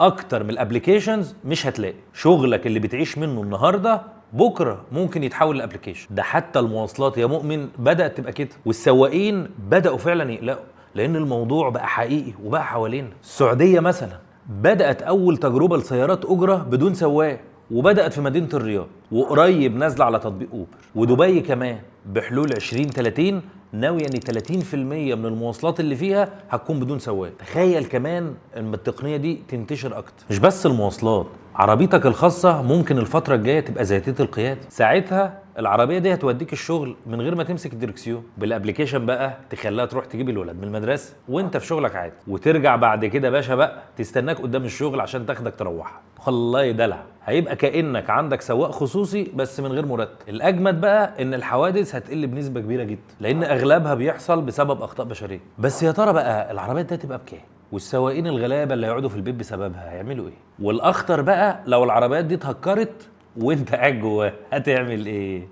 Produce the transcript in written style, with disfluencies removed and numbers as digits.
اكتر من الابليكيشنز مش هتلاقي. شغلك اللي بتعيش منه النهارده بكره ممكن يتحول لابليكيشن. ده حتى المواصلات يا مؤمن بدات تبقى كده، والسواقين بداوا فعلا يقلقوا لان الموضوع بقى حقيقي وبقى حوالينا. السعوديه مثلا بدات اول تجربه لسيارات اجره بدون سواق، وبدات في مدينه الرياض، وقريب نازله على تطبيق اوبر. ودبي كمان بحلول 2030 ناويه ان 30% من المواصلات اللي فيها هتكون بدون سواق. تخيل كمان ان التقنيه دي تنتشر اكتر. مش بس المواصلات، عربيتك الخاصه ممكن الفتره الجايه تبقى ذاتيه القياده. ساعتها العربيه دي هتوديك الشغل من غير ما تمسك الدركسيون. بالابليكيشن بقى تخليها تروح تجيب الولد من المدرسه وانت في شغلك عادي، وترجع بعد كده باشا بقى تستناك قدام الشغل عشان تاخدك تروحها. والله دلع. هيبقى كانك عندك سواق خصوصي بس من غير مرتب. الاجمد بقى ان الحوادث هتقل بنسبه كبيره جدا لان اغلبها بيحصل بسبب اخطاء بشريه. بس يا ترى بقى العربيات دي هتبقى بكام؟ والسواقين الغلابه اللي هيقعدوا في البيت بسببها هيعملوا ايه؟ والاخطر بقى لو العربيات دي اتهكرت وانت قاعد جواها هتعمل ايه؟